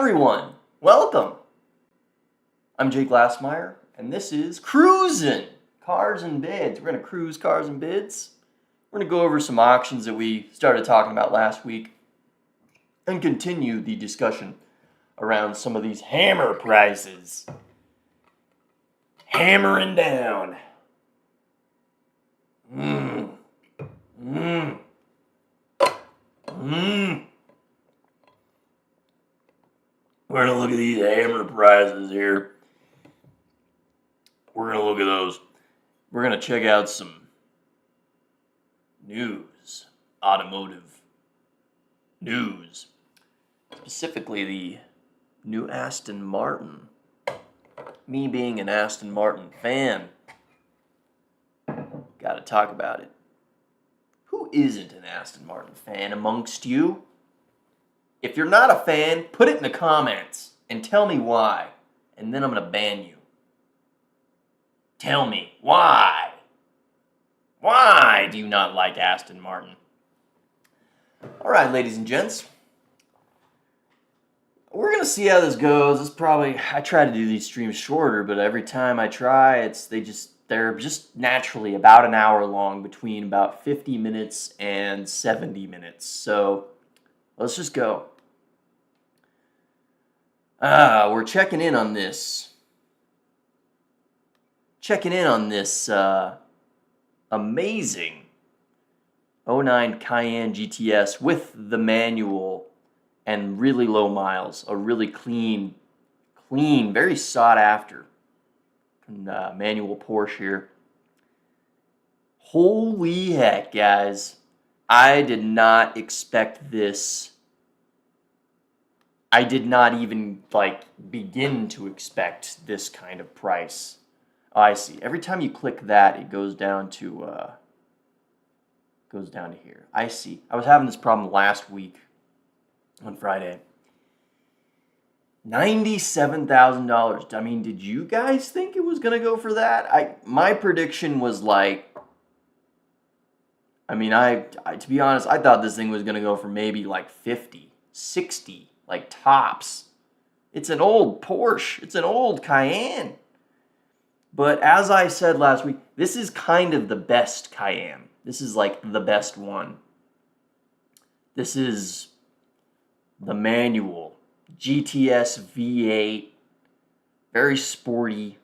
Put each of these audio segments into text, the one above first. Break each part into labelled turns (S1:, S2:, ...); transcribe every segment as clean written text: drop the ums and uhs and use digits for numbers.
S1: everyone, welcome. I'm Jake Glassmeyer, and this is CRUISIN, Cars and Bids. We're going to cruise cars and bids. We're going to go over some auctions that we started talking about last week and continue the discussion around some of these hammer prices. Hammering down. We're going to look at these hammer prices here. We're going to look at those. We're going to check out some news, automotive news. Specifically the new Aston Martin. Me being an Aston Martin fan, got to talk about it. Who isn't an Aston Martin fan amongst you? If you're not a fan, put it in the comments and tell me why. And then I'm going to ban you. Tell me why. Why do you not like Aston Martin? All right, ladies and gents. We're going to see how this goes. It's probably, I try to do these streams shorter, but every time I try, they're just naturally about an hour long, between about 50 minutes and 70 minutes. So let's just go. We're checking in on this. Amazing 09 Cayenne GTS with the manual and really low miles. A really clean, very sought after manual Porsche here. Holy heck, guys. I did not expect this. I did not even begin to expect this kind of price. Oh, I see. Every time you click that, it goes down to here. I see. I was having this problem last week on Friday. $97,000. I mean, did you guys think it was gonna go for that? My prediction was to be honest, I thought this thing was gonna go for maybe 50, 60. Tops. It's an old Porsche. It's an old Cayenne. But as I said last week, this is kind of the best Cayenne. This is the best one. This is the manual GTS V8. Very sporty.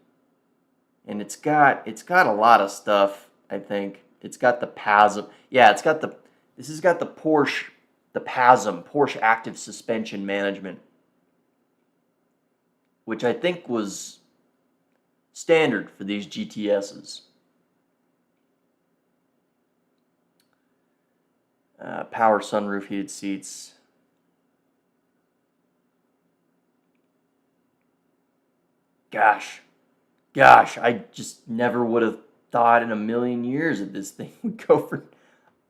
S1: And it's got a lot of stuff, I think. It's got the PASM. Yeah, this has got the Porsche. The PASM, Porsche Active Suspension Management, which I think was standard for these GTSs. Power sunroof, heated seats. Gosh, I just never would have thought in a million years that this thing would go for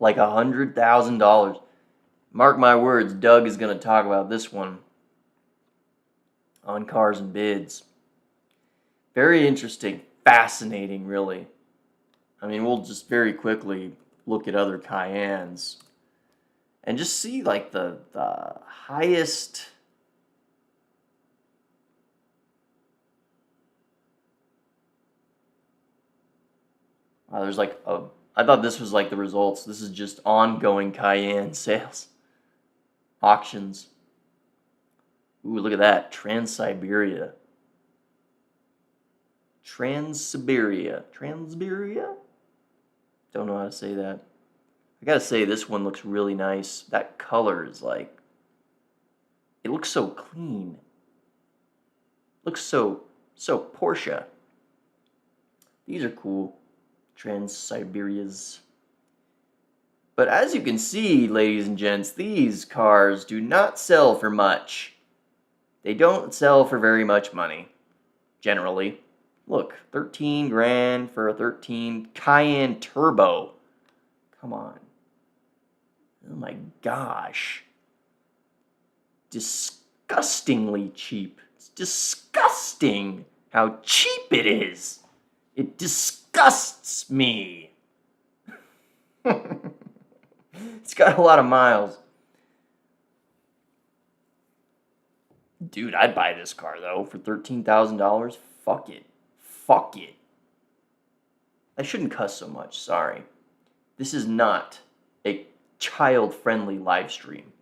S1: $100,000. Mark my words, Doug is going to talk about this one on Cars and Bids. Very interesting, fascinating, really. I mean, we'll just very quickly look at other Cayennes and just see the highest. There's I thought this was the results. This is just ongoing Cayenne sales. Auctions. Ooh, look at that. Trans-Siberia. Don't know how to say that. I gotta say, this one looks really nice. That color is it looks so clean. Looks so Porsche. These are cool. Trans-Siberias. But as you can see, ladies and gents, these cars do not sell for much. They don't sell for very much money, generally. Look, 13 grand for a 13 Cayenne Turbo. Come on. Oh my gosh. Disgustingly cheap. It's disgusting how cheap it is. It disgusts me. It's got a lot of miles. Dude, I'd buy this car, though, for $13,000. Fuck it. Fuck it. I shouldn't cuss so much, sorry. This is not a child-friendly live stream.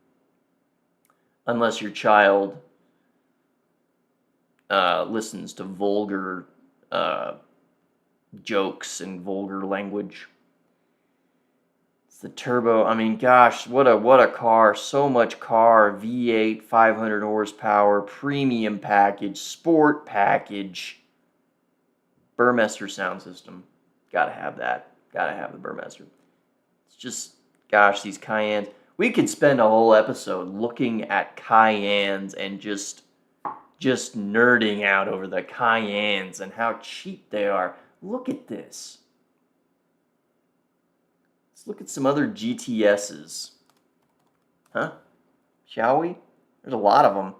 S1: Unless your child listens to vulgar jokes and vulgar language. It's the turbo. I mean, gosh, what a car. So much car. V8, 500 horsepower, premium package, sport package. Burmester sound system. Gotta have that. Gotta have the Burmester. It's just, gosh, these Cayennes. We could spend a whole episode looking at Cayennes and just nerding out over the Cayennes and how cheap they are. Look at this. Let's look at some other GTSs. Huh? Shall we? There's a lot of them.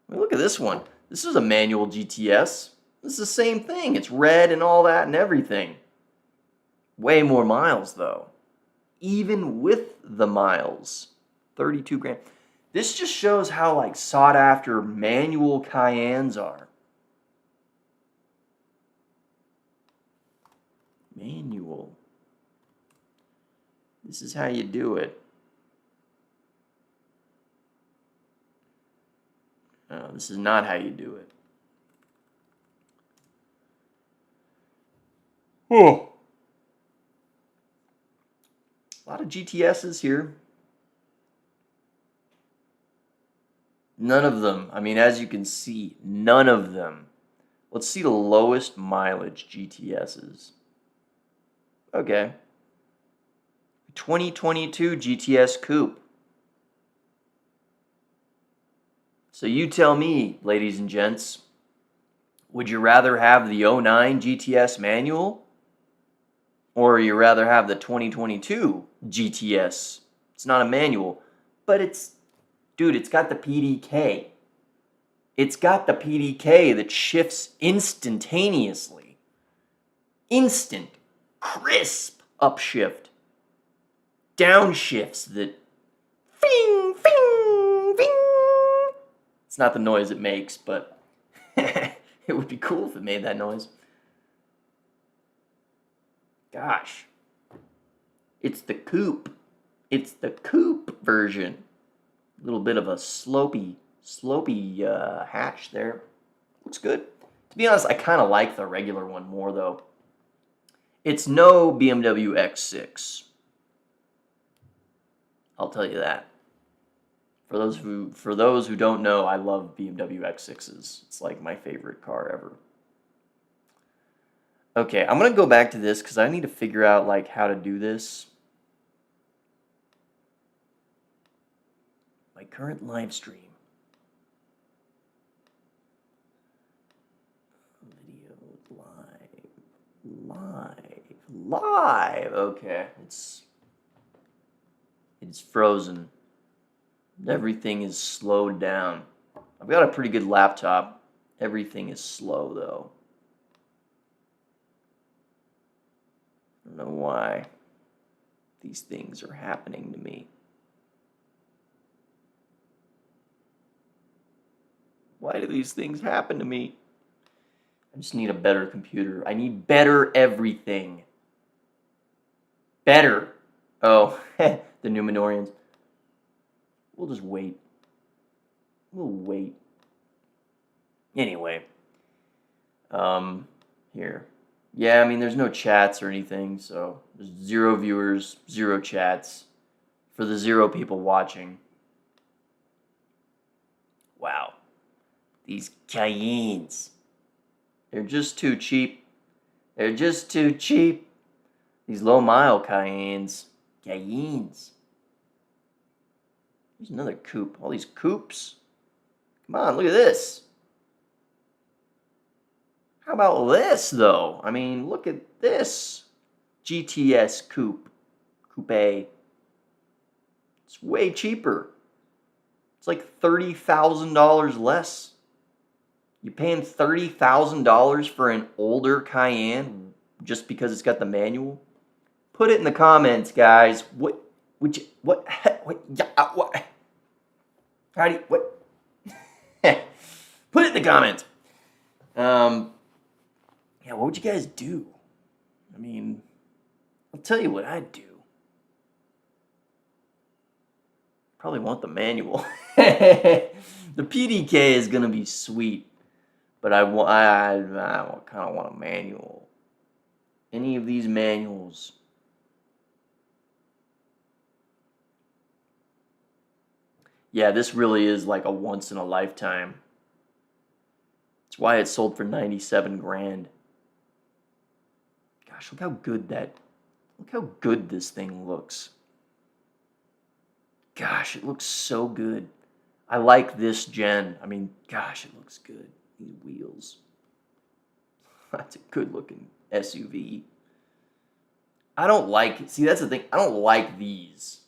S1: I mean, look at this one. This is a manual GTS. This is the same thing. It's red and all that and everything. Way more miles, though. Even with the miles. 32 grand. This just shows how, like, sought after manual Cayennes are. Manual. This is how you do it. No, this is not how you do it. Oh. A lot of GTSs here. None of them, I mean, as you can see, none of them. Let's see the lowest mileage GTSs. Okay. 2022 GTS Coupe. So you tell me, ladies and gents, would you rather have the 09 GTS manual? Or you rather have the 2022 GTS? It's not a manual, but it's, dude, it's got the PDK. It's got the PDK that shifts instantaneously. Instant, crisp upshift. Downshifts that fing, fing, fing. It's not the noise it makes, but it would be cool if it made that noise. Gosh. It's the coupe. It's the coupe version. A little bit of a slopey hatch there. Looks good. To be honest, I kind of like the regular one more, though. It's no BMW X6. I'll tell you that. For those who don't know, I love BMW X6s. It's like my favorite car ever. Okay, I'm going to go back to this because I need to figure out like how to do this. My current live stream. Video live. Okay, it's frozen. Everything is slowed down. I've got a pretty good laptop. Everything is slow though. I don't know why these things are happening to me. Why do these things happen to me? I just need a better computer. I need better everything. Better. Oh, the Numenorians. We'll just wait. We'll wait. Anyway. Here. Yeah, I mean, there's no chats or anything, so there's 0 viewers, 0 chats for the 0 people watching. Wow. These Cayennes. They're just too cheap. They're just too cheap. These low-mile Cayennes. Cayennes. Here's another coupe. All these coupes. Come on, look at this. How about this, though? I mean, look at this. GTS coupe. Coupe. It's way cheaper. It's like $30,000 less. You're paying $30,000 for an older Cayenne just because it's got the manual? Put it in the comments, guys. What? How do you, what? Put it in the comments. Yeah, what would you guys do? I mean, I'll tell you what I'd do. Probably want the manual. The PDK is gonna be sweet, but I kind of want a manual. Any of these manuals. Yeah, this really is like a once in a lifetime. That's why it sold for 97 grand. Gosh, look how good this thing looks. Gosh, it looks so good. I like this gen. I mean, gosh, it looks good. These wheels. That's a good looking SUV. See, that's the thing. I don't like these.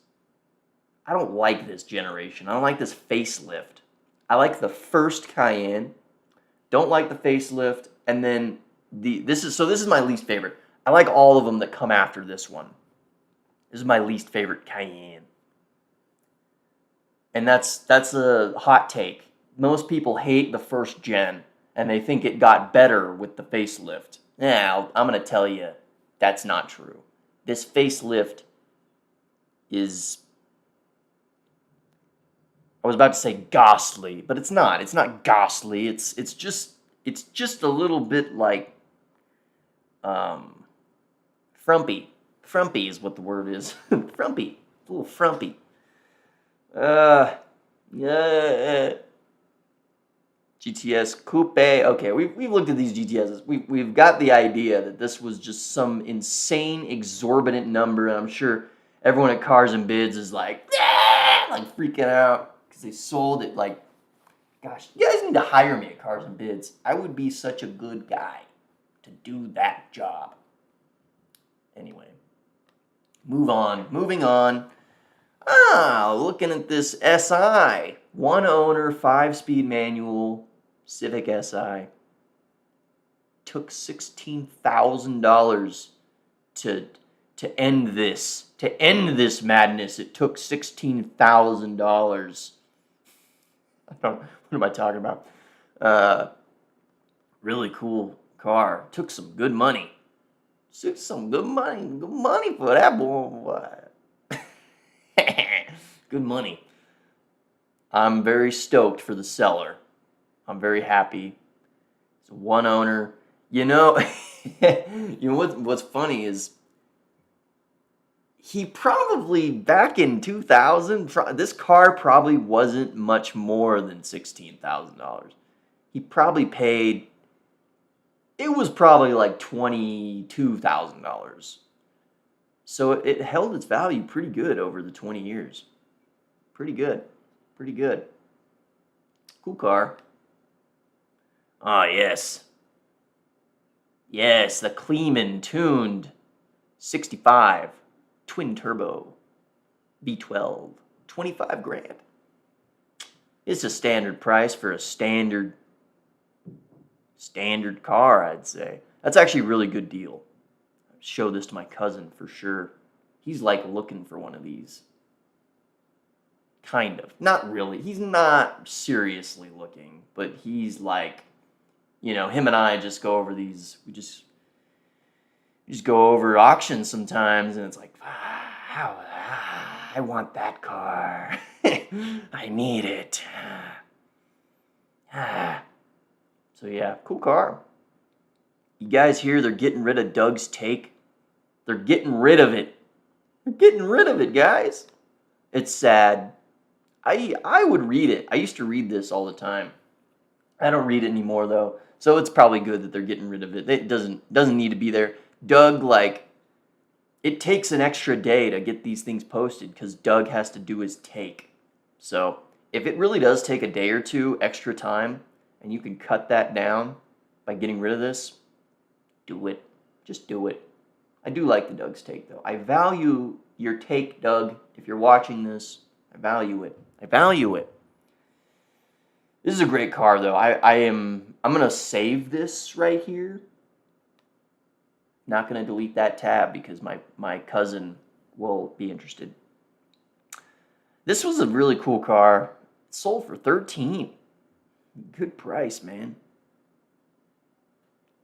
S1: I don't like this generation. I don't like this facelift. I like the first Cayenne. Don't like the facelift. And then this is my least favorite. I like all of them that come after this one. This is my least favorite Cayenne. And that's a hot take. Most people hate the first gen, and they think it got better with the facelift. Now, I'm going to tell you, that's not true. This facelift is, I was about to say ghastly, but it's not. It's not ghastly. It's just a little bit like frumpy. Frumpy is what the word is. Frumpy. It's a little frumpy. Yeah. GTS Coupe. Okay, we've looked at these GTSs. We've got the idea that this was just some insane, exorbitant number, and I'm sure everyone at Cars and Bids is like freaking out because they sold it like, gosh, you guys need to hire me at Cars and Bids. I would be such a good guy to do that job. Anyway, moving on. Looking at this SI. One owner, 5-speed manual, Civic SI. Took $16,000 to end this. To end this madness, it took $16,000. What am I talking about? Really cool car. Took some good money. Took some good money for that boy. Good money. I'm very stoked for the seller. I'm very happy. It's one owner. You know what's funny is he probably back in 2000, this car probably wasn't much more than $16,000. He probably paid, it was probably like $22,000. So it held its value pretty good over the 20 years. Pretty good. Cool car. Ah, yes. Yes, the Kleeman tuned 65 twin turbo V12, 25 grand. It's a standard price for a standard car, I'd say. That's actually a really good deal. Show this to my cousin for sure. He's like looking for one of these. Kind of. Not really. He's not seriously looking, but he's like, him and I just go over these. We just go over auctions sometimes, and it's like, I want that car. I need it. So yeah, cool car. You guys hear they're getting rid of Doug's take? They're getting rid of it. They're getting rid of it, guys. It's sad. I would read it. I used to read this all the time. I don't read it anymore though. So it's probably good that they're getting rid of it. It doesn't need to be there. Doug, it takes an extra day to get these things posted because Doug has to do his take. So if it really does take a day or two extra time and you can cut that down by getting rid of this, do it. Just do it. I do like the Doug's take though. I value your take, Doug. If you're watching this, I value it. This is a great car though. I'm gonna save this right here. Not gonna delete that tab because my cousin will be interested. This was a really cool car. It sold for 13. Good price, man.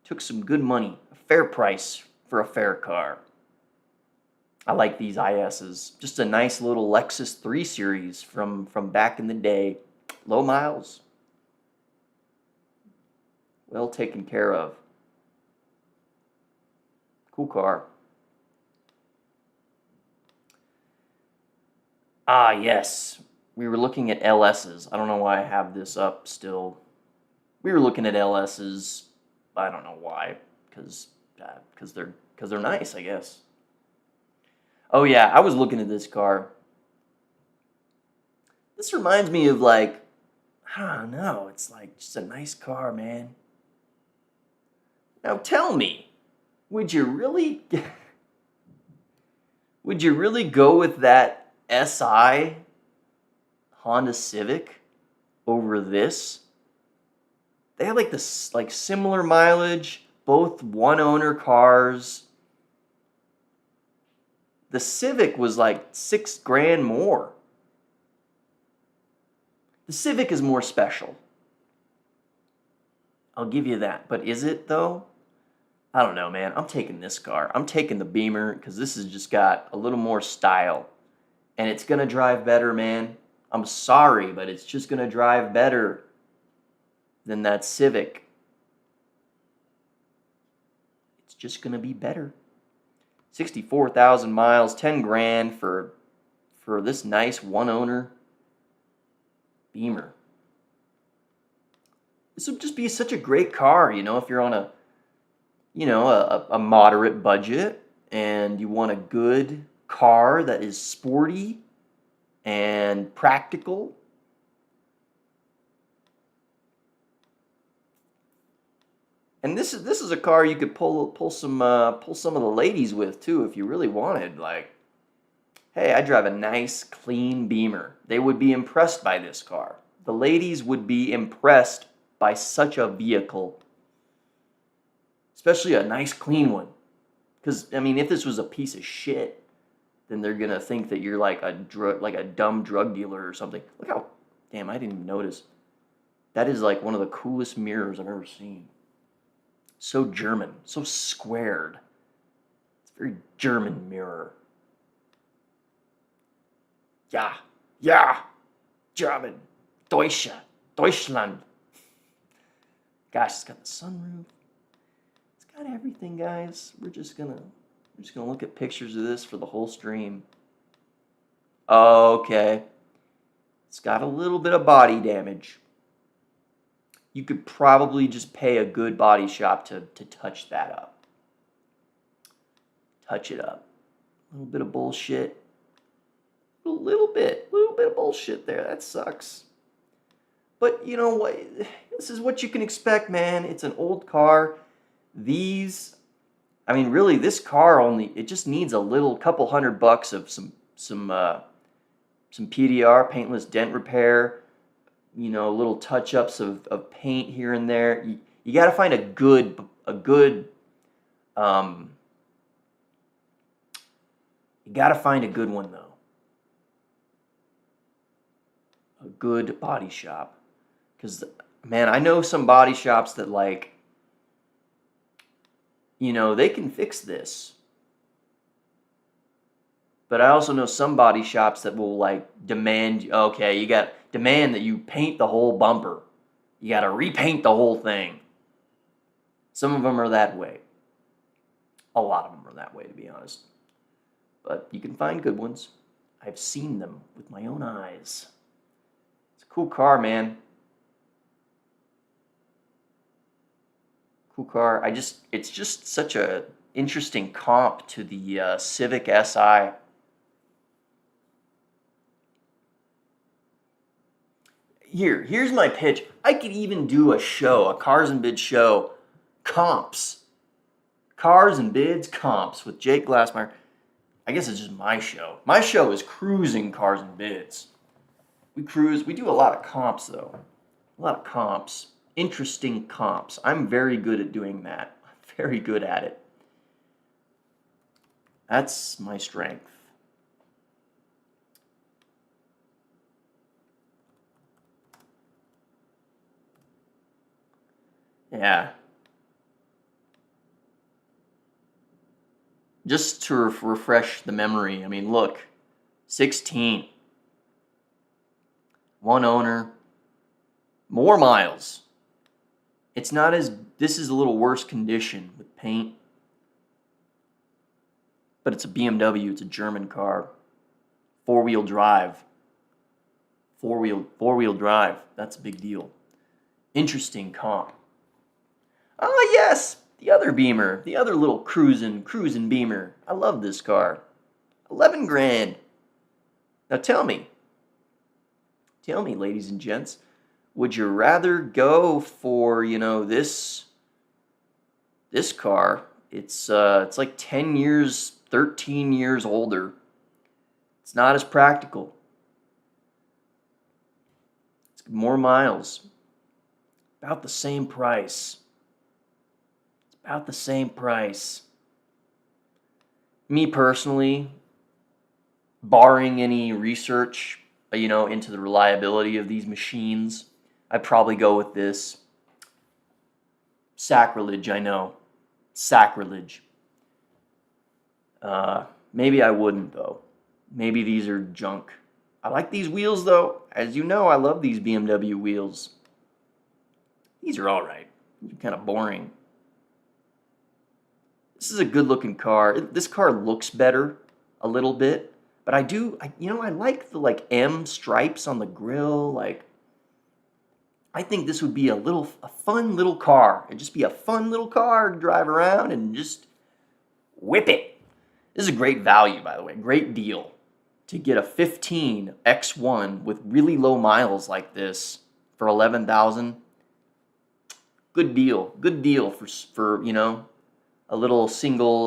S1: Took some good money. A fair price for a fair car. I like these ISs. Just a nice little Lexus 3 Series from back in the day. Low miles. Well taken care of. Cool car. Ah, yes. We were looking at LSs. I don't know why I have this up still. We were looking at LSs. I don't know why. Because they're nice, I guess. Oh yeah, I was looking at this car. This reminds me of like, I don't know, it's like just a nice car, man. Now tell me, would you really go with that SI Honda Civic over this? They have like this like similar mileage, both one owner cars. The Civic was like $6,000 more. The Civic is more special. I'll give you that. But is it though? I don't know, man. I'm taking this car. I'm taking the Beamer because this has just got a little more style. And it's going to drive better, man. I'm sorry, but it's just going to drive better than that Civic. It's just going to be better. 64,000 miles, 10 grand for this nice one owner Beamer. This would just be such a great car, you know, if you're on a moderate budget and you want a good car that is sporty and practical. And this is a car you could pull some of the ladies with too if you really wanted. Like, hey, I drive a nice clean Beamer. They would be impressed by this car. The ladies would be impressed by such a vehicle, especially a nice clean one. Because I mean, if this was a piece of shit, then they're gonna think that you're like a dumb drug dealer or something. Look how, damn, I didn't even notice. That is like one of the coolest mirrors I've ever seen. So German, so squared. It's a very German mirror. Yeah, German, Deutschland. Gosh, it's got the sunroof. It's got everything, guys. We're just gonna look at pictures of this for the whole stream. Okay, it's got a little bit of body damage. You could probably just pay a good body shop to touch that up. Touch it up. A little bit of bullshit. A little bit of bullshit there. That sucks. But you know what? This is what you can expect, man. It's an old car. This car it just needs a little couple $100 of some PDR, paintless dent repair. You know, little touch-ups of paint here and there. You got to find a good you got to find a good one though. A good body shop. Cuz man, I know some body shops that like, you know, they can fix this. But I also know some body shops that will like demand that you paint the whole bumper. You got to repaint the whole thing. Some of them are that way. A lot of them are that way, to be honest. But you can find good ones. I've seen them with my own eyes. It's a cool car, man. Cool car. It's just such a interesting comp to the Civic Si. Here's my pitch. I could even do a Cars and Bids show, comps. Cars and Bids comps with Jake Glassmeyer. I guess it's just my show. My show is Cruising Cars and Bids. We do a lot of comps though. A lot of comps. Interesting comps. I'm very good at doing that. I'm very good at it. That's my strength. Yeah. Just to refresh the memory, I mean, look, 16, one owner, more miles. It's not as, this is a little worse condition with paint, but it's a BMW, it's a German car, four-wheel drive. Four-wheel drive, that's a big deal. Interesting comp. Ah, yes, the other Beamer, the other little cruisin' Beamer. I love this car. 11 grand. Now tell me, ladies and gents, would you rather go for, this car? It's like 10 years, 13 years older. It's not as practical. It's more miles. About the same price. It's about the same price. Me personally, barring any research, into the reliability of these machines, I'd probably go with this. Sacrilege, I know. Sacrilege. Maybe I wouldn't, though. Maybe these are junk. I like these wheels, though. As you know, I love these BMW wheels. These are alright. They're kind of boring. This is a good-looking car. This car looks better a little bit, but I like the M stripes on the grille. I think this would be a fun little car. It'd just be a fun little car to drive around and just whip it. This is a great value, by the way. Great deal to get a 15 X1 with really low miles like this for 11,000. Good deal. Good deal for a little single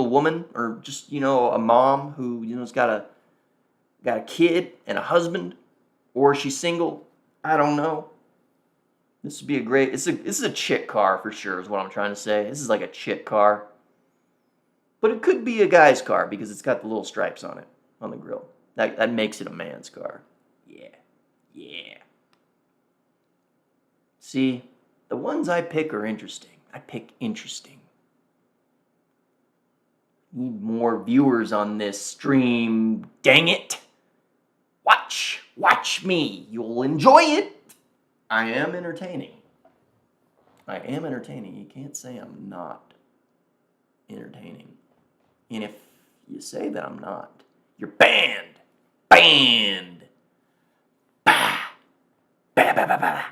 S1: woman, or just a mom who has got a kid and a husband, or she's single. I don't know. This would be a great. This is a chick car for sure. Is what I'm trying to say. This is like a chick car, but it could be a guy's car because it's got the little stripes on it on the grill. That makes it a man's car. Yeah. See, the ones I pick are interesting. I pick interesting. Need more viewers on this stream. Dang it. Watch me. You'll enjoy it. I am entertaining. You can't say I'm not entertaining. And if you say that I'm not, you're banned. Banned. Bah. Bah, bah, bah, bah.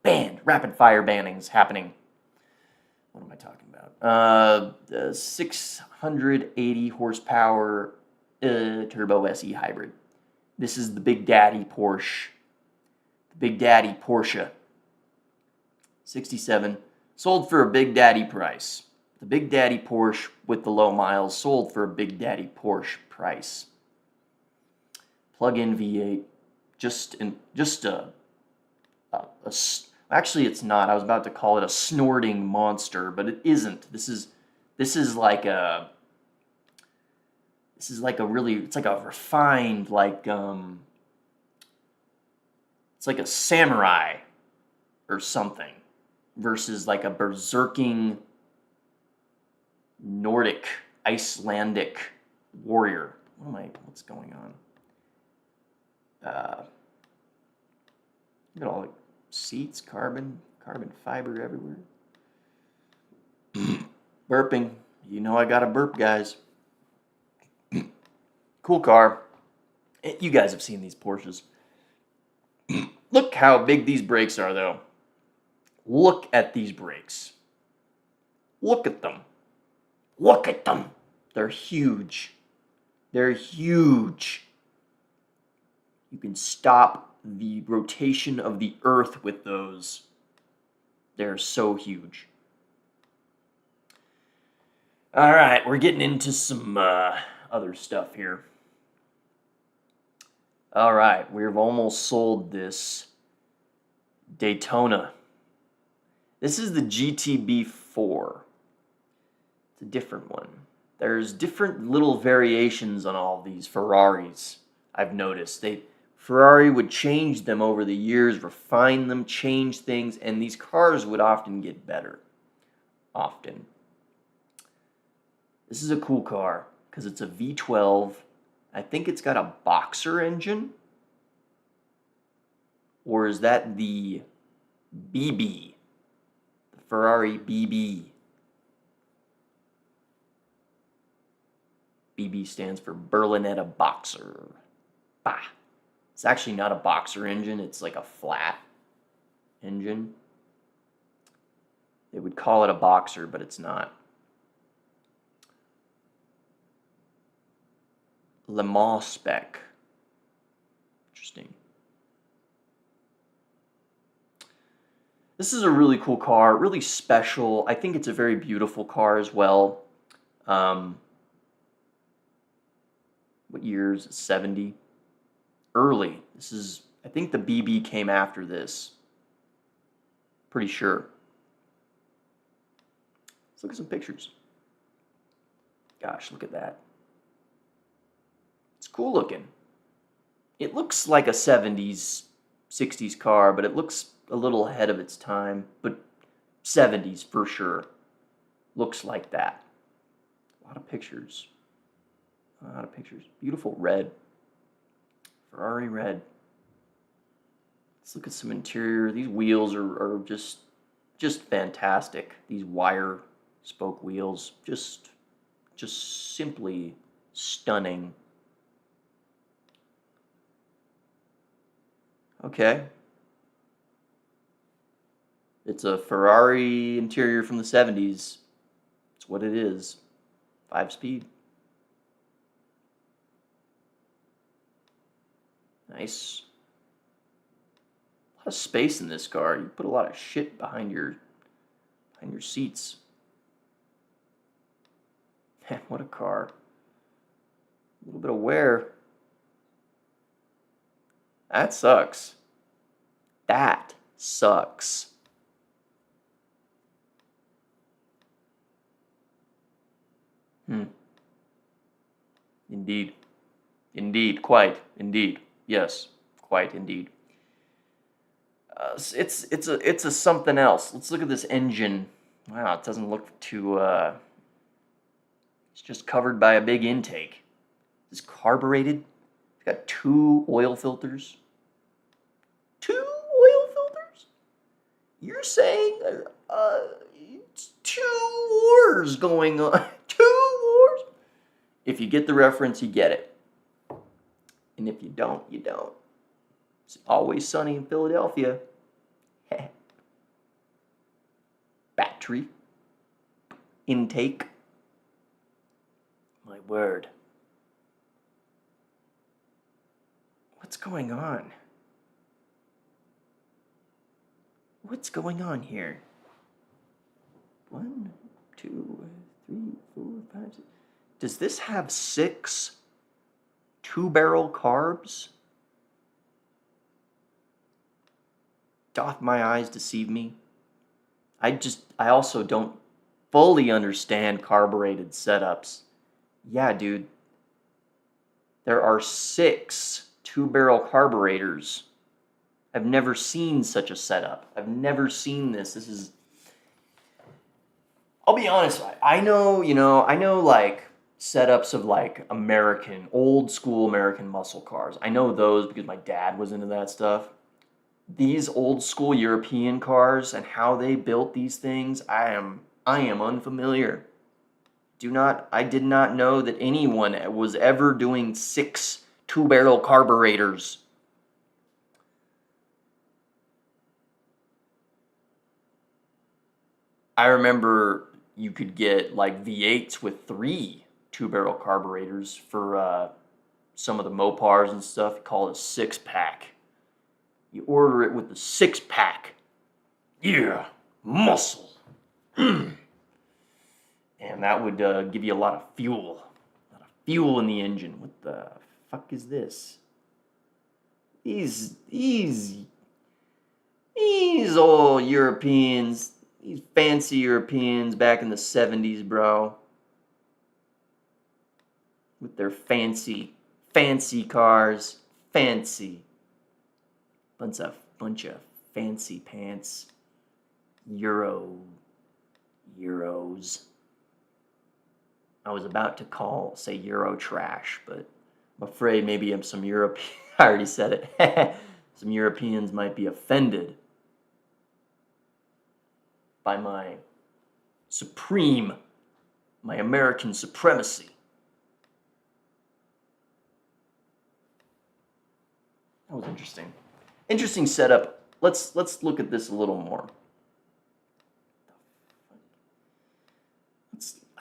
S1: Banned. Rapid fire bannings happening. What am I talking about? The 680 horsepower turbo SE hybrid. This is the Big Daddy Porsche. The Big Daddy Porsche. 67. Sold for a Big Daddy price. The Big Daddy Porsche with the low miles sold for a Big Daddy Porsche price. Plug-in V8. Actually, it's not. I was about to call it a snorting monster, but it isn't. This is like a really, it's like a refined, it's like a samurai or something versus like a berserking Nordic, Icelandic warrior. What's going on? Look at all the seats, carbon fiber everywhere. Burping. I got to burp, guys. Cool car. You guys have seen these Porsches. Look how big these brakes are, though. Look at these brakes. Look at them. Look at them. They're huge. They're huge. You can stop the rotation of the earth with those. They're so huge. All right, we're getting into some other stuff here. All right, we've almost sold this Daytona. This is the GTB4. It's a different one. There's different little variations on all these Ferraris, I've noticed. Ferrari would change them over the years, refine them, change things, and these cars would often get better. Often. This is a cool car because it's a V12. I think it's got a boxer engine. Or is that the BB? The Ferrari BB. BB stands for Berlinetta Boxer. Bah. It's actually not a boxer engine. It's like a flat engine. They would call it a boxer, but it's not. Le Mans spec. Interesting. This is a really cool car, really special. I think it's a very beautiful car as well. What year is it? 70? Early. This is, I think the BB came after this. Pretty sure. Let's look at some pictures. Gosh, look at that. It's cool looking. It looks like a 70s, 60s car, but it looks a little ahead of its time. But 70s for sure. Looks like that. A lot of pictures. A lot of pictures. Beautiful red. Ferrari red. Let's look at some interior. These wheels are just fantastic. These wire spoke wheels. Just simply stunning. Okay. It's a Ferrari interior from the 70s. It's what it is. 5-speed. Nice. A lot of space in this car. You put a lot of shit behind your seats. Man, what a car. A little bit of wear. That sucks. That sucks. Indeed. Indeed. Quite. Indeed. Yes. Quite. Indeed. It's a something else. Let's look at this engine. Wow, it doesn't look too. It's just covered by a big intake. It's carbureted. It's got 2 oil filters. 2 oil filters? You're saying it's 2 wars going on. 2 wars? If you get the reference, you get it. And if you don't, you don't. It's always sunny in Philadelphia. Battery. Intake. My word. What's going on? What's going on here? 1, 2, 3, 4, 5, 6. Does this have 6 2-barrel carbs? Doth my eyes deceive me? I also don't fully understand carbureted setups. Yeah, dude. There are 6 2-barrel carburetors. I've never seen such a setup. I've never seen this. This is... I'll be honest, I know like setups of like old school American muscle cars. I know those because my dad was into that stuff. These old school European cars and how they built these things, I am unfamiliar. I did not know that anyone was ever doing 6 2-barrel carburetors. I remember you could get like V8s with 3 2-barrel carburetors for some of the Mopars and stuff. You call it a 6-pack. You order it with the 6-pack. Yeah, muscle. And that would give you a lot of fuel. A lot of fuel in the engine. What the fuck is this? These old Europeans, these fancy Europeans back in the 70s, bro. With their fancy cars. Fancy. Bunch of fancy pants. Euros. I was about to say Euro trash, but I'm afraid maybe I'm some European. I already said it. Some Europeans might be offended by my American supremacy. That was interesting. Interesting setup. Let's look at this a little more.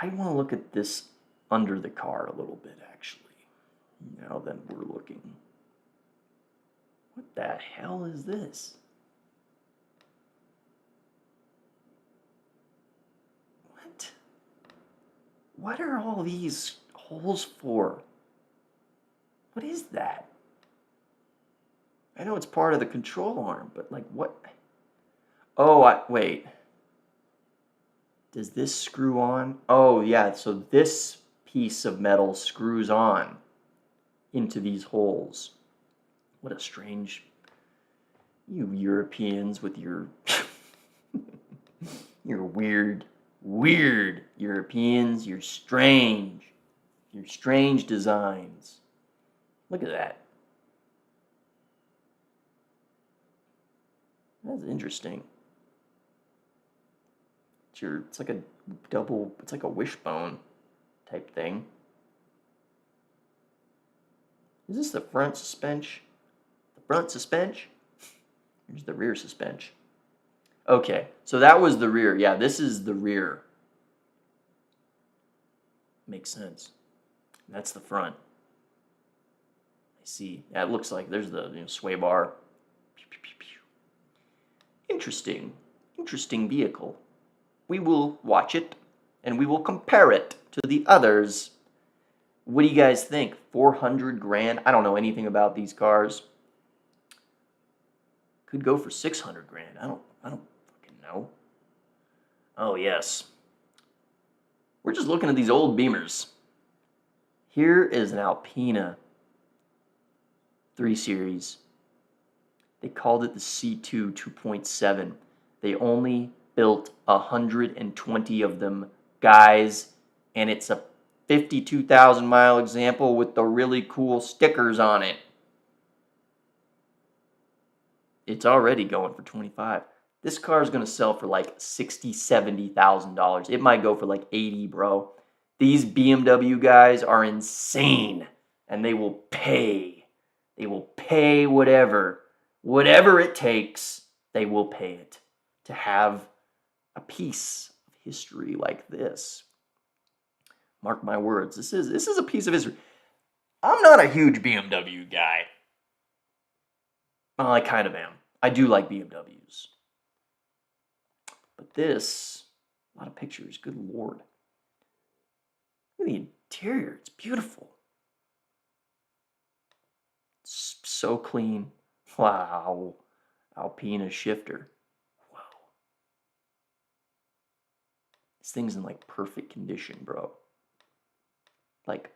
S1: I want to look at this under the car a little bit, actually. Now then we're looking. What the hell is this? What? What are all these holes for? What is that? I know it's part of the control arm, but like what? Oh, wait. Does this screw on? Oh, yeah, so this piece of metal screws on into these holes. What a strange... You Europeans with your... your weird Europeans. You're strange. Your strange designs. Look at that. That's interesting. It's like a wishbone type thing. Is this the front suspension? The front suspension? Here's the rear suspension. Okay, so that was the rear. Yeah, this is the rear. Makes sense. That's the front. I see. Yeah, it looks like there's the sway bar. Interesting vehicle. We will watch it and we will compare it to the others. What do you guys think? 400 grand? I don't know anything about these cars. Could go for 600 grand. I don't fucking know. Oh, yes. We're just looking at these old Beamers. Here is an Alpina 3 Series. They called it the C2 2.7. They only built 120 of them, guys, and it's a 52,000 mile example with the really cool stickers on it. It's already going for 25. This car is going to sell for like $60,000, $70,000. It might go for like 80, bro. These BMW guys are insane, and they will pay. They will pay whatever it takes. They will pay it to have a piece of history like this. Mark my words. This is a piece of history. I'm not a huge BMW guy. Well, I kind of am. I do like BMWs. But this, a lot of pictures, good Lord. Look at the interior, it's beautiful. It's so clean. Wow. Alpina shifter. Wow. This thing's in like perfect condition, bro. Like,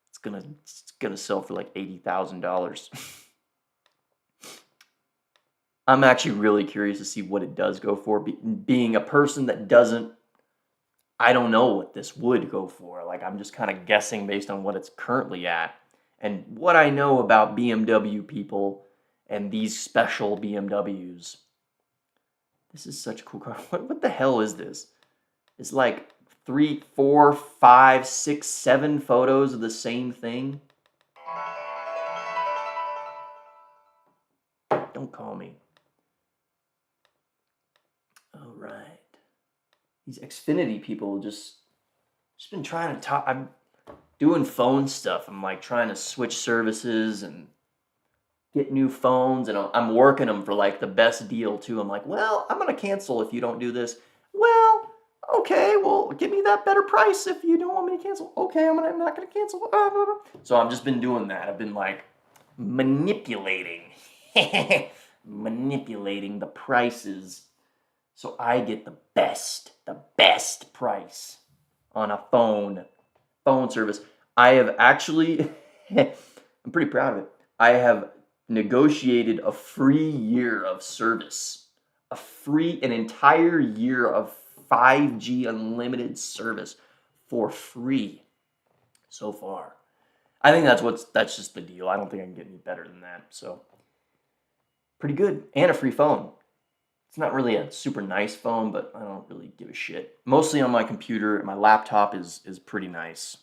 S1: it's gonna sell for like $80,000. I'm actually really curious to see what it does go for. Being a person that doesn't, I don't know what this would go for. Like, I'm just kind of guessing based on what it's currently at. And what I know about BMW people and these special BMWs. This is such a cool car. What the hell is this? It's like 3, 4, 5, 6, 7 photos of the same thing. Don't call me. All right. These Xfinity people just been trying to talk. I'm doing phone stuff. I'm like trying to switch services and get new phones, and I'm working them for like the best deal too. I'm like, well, I'm gonna cancel if you don't do this. Well, okay, well, give me that better price if you don't want me to cancel. Okay, I'm not gonna cancel. So I've just been doing that. I've been like manipulating the prices so I get the best price on a phone service. I have actually, I'm pretty proud of it. I have negotiated a free year of service, an entire year of 5G unlimited service for free so far. I think that's just the deal. I don't think I can get any better than that. So pretty good. And a free phone. It's not really a super nice phone, but I don't really give a shit. Mostly on my computer. My laptop is pretty nice.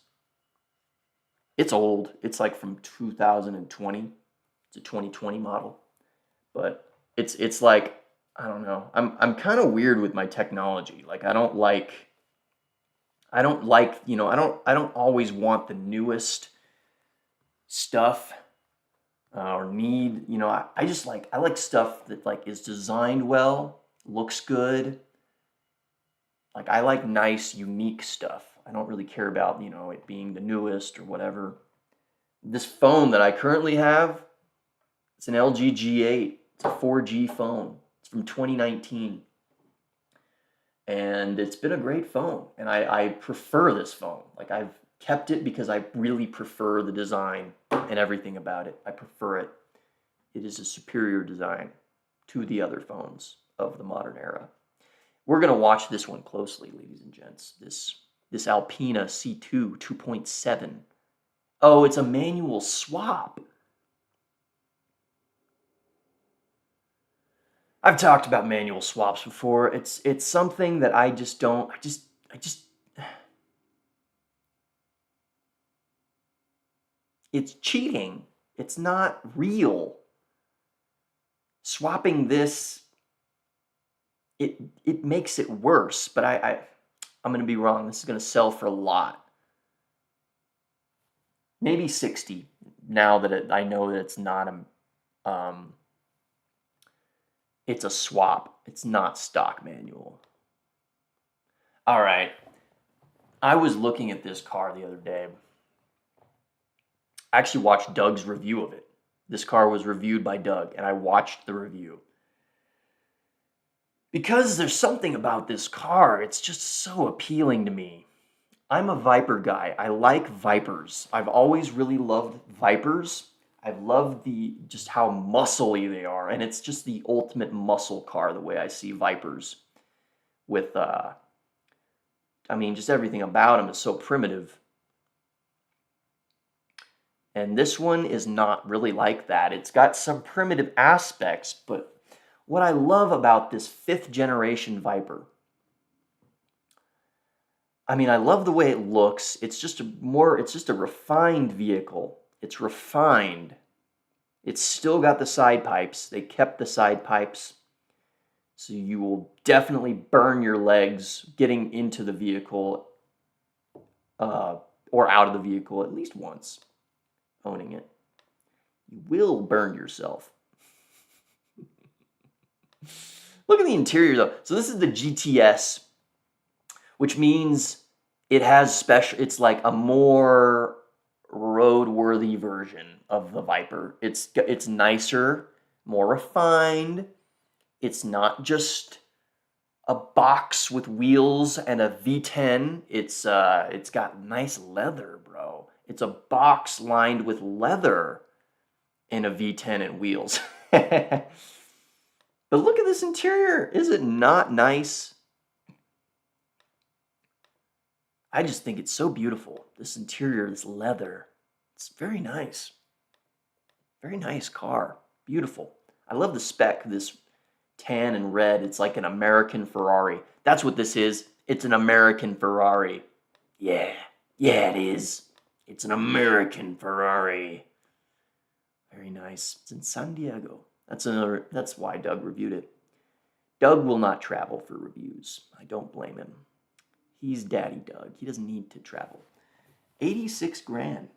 S1: It's old. It's like from 2020. It's a 2020 model. But it's like, I don't know. I'm kind of weird with my technology. Like I don't like, I don't always want the newest stuff or need, I like stuff that like is designed well, looks good. Like I like nice, unique stuff. I don't really care about, it being the newest or whatever. This phone that I currently have, it's an LG G8. It's a 4G phone. It's from 2019. And it's been a great phone. And I prefer this phone. Like I've kept it because I really prefer the design and everything about it. I prefer it. It is a superior design to the other phones of the modern era. We're going to watch this one closely, ladies and gents. This Alpina C2 2.7. Oh, it's a manual swap. I've talked about manual swaps before. It's something that I just don't. It's cheating. It's not real. Swapping this, it makes it worse. But I'm gonna be wrong. This is gonna sell for a lot. Maybe 60. Now that I know that it's not it's a swap. It's not stock manual. All right. I was looking at this car the other day. I actually watched Doug's review of it. This car was reviewed by Doug, and I watched the review. Because there's something about this car, it's just so appealing to me. I'm a Viper guy. I like Vipers. I've always really loved Vipers. I've loved just how muscly they are, and it's just the ultimate muscle car the way I see Vipers. With just everything about them is so primitive. And this one is not really like that. It's got some primitive aspects, but what I love about this 5th generation Viper, I love the way it looks. It's just a refined vehicle. It's refined. It's still got the side pipes. They kept the side pipes. So you will definitely burn your legs getting into the vehicle or out of the vehicle at least once, owning it. You will burn yourself. Look at the interior though. So this is the GTS, which means it has it's like a more roadworthy version of the Viper. It's nicer, more refined. It's not just a box with wheels and a V10. It's got nice leather, bro. It's a box lined with leather and a V10 and wheels. But look at this interior. Is it not nice? I just think it's so beautiful. This interior, this leather. It's very nice. Very nice car. Beautiful. I love the spec, this tan and red. It's like an American Ferrari. That's what this is. It's an American Ferrari. Yeah. Yeah, it is. It's an American Ferrari. Very nice. It's in San Diego. That's why Doug reviewed it. Doug will not travel for reviews. I don't blame him. He's Daddy Doug. He doesn't need to travel. 86 grand.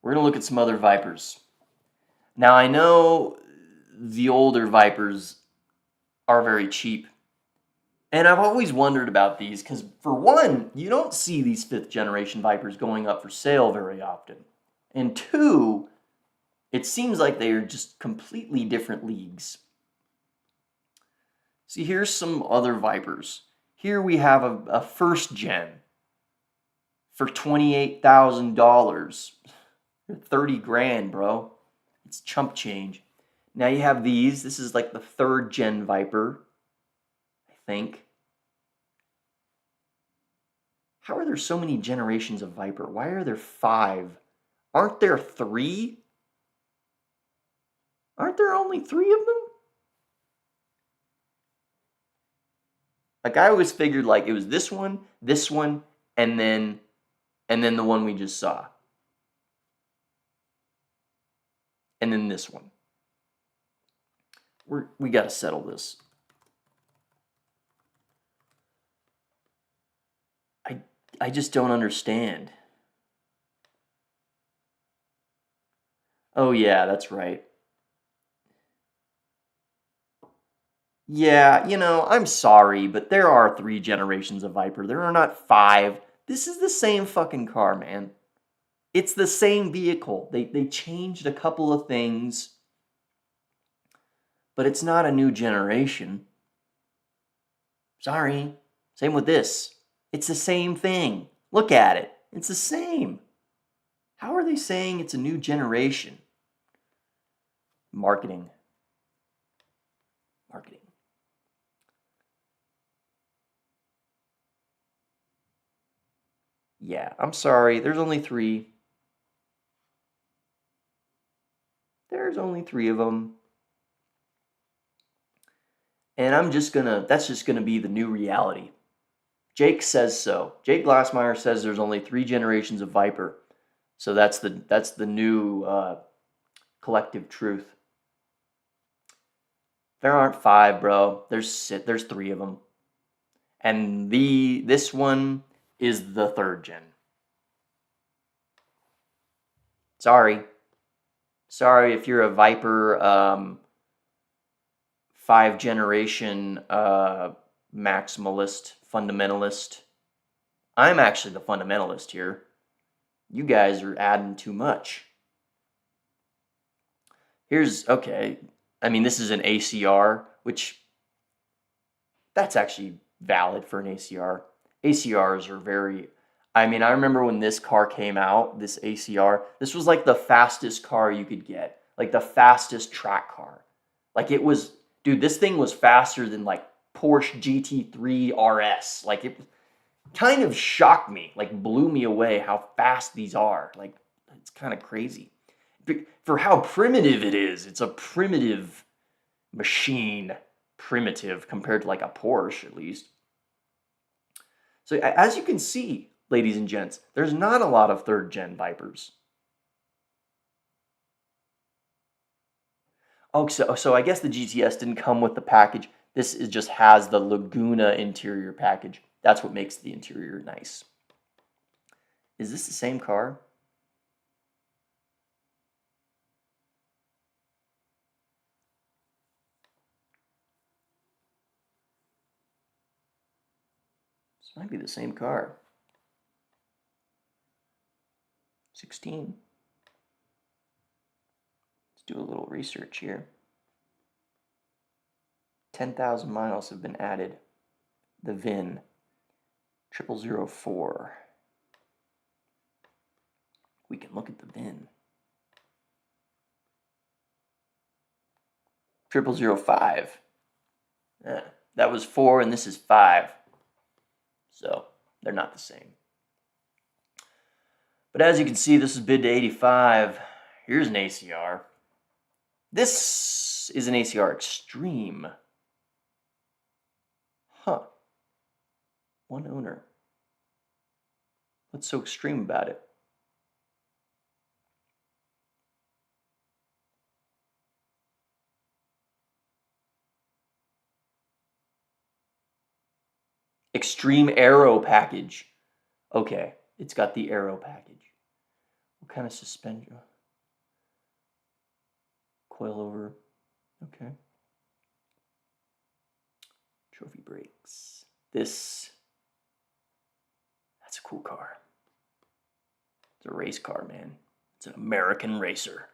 S1: We're going to look at some other Vipers. Now, I know the older Vipers are very cheap. And I've always wondered about these because, for one, you don't see these 5th generation Vipers going up for sale very often. And 2, it seems like they are just completely different leagues. See, here's some other Vipers. Here we have a 1st gen for $28,000. 30 grand, bro. It's chump change. Now you have these. This is like the 3rd gen Viper, I think. How are there so many generations of Viper? Why are there 5? Aren't there 3? Aren't there only 3 of them? Like, I always figured like it was this one, and then the one we just saw. And then this one. We got to settle this. I just don't understand. Oh yeah, that's right. Yeah, I'm sorry, but there are 3 generations of Viper. There are not 5. This is the same fucking car, man. It's the same vehicle. They changed a couple of things, but it's not a new generation. Sorry. Same with this. It's the same thing. Look at it. It's the same. How are they saying it's a new generation? Marketing. Yeah, I'm sorry. There's only 3. There's only 3 of them. And that's just gonna be the new reality. Jake says so. Jake Glassmeyer says there's only 3 generations of Viper. So that's the new collective truth. There aren't 5, bro. There's 3 of them. And this one is the 3rd gen. Sorry if you're a Viper 5 generation maximalist, fundamentalist. I'm actually the fundamentalist here. You guys are adding too much. Okay. I mean, this is an ACR, which that's actually valid for an ACR. ACRs are very... I mean, I remember when this car came out, this ACR, this was like the fastest car you could get. Like the fastest track car. Like it was... Dude, this thing was faster than like Porsche GT3 RS. Like it kind of shocked me, like blew me away how fast these are. Like it's kind of crazy. For how primitive it is. It's a primitive machine. Primitive compared to like a Porsche at least. So as you can see, ladies and gents, there's not a lot of 3rd gen Vipers. Oh, so I guess the GTS didn't come with the package. This just has the Laguna interior package. That's what makes the interior nice. Is this the same car? This might be the same car. 16. Let's do a little research here. 10,000 miles have been added. The VIN 0004. We can look at the VIN. 0005. That was 4 and this is 5. So they're not the same. But as you can see, this is bid to 85. Here's an ACR. This is an ACR Extreme. Huh. 1 owner. What's so extreme about it? Extreme Aero package. Okay, it's got the Aero package. What kind of suspension? Coilover. Okay. Trophy brakes. That's a cool car. It's a race car, man. It's an American racer.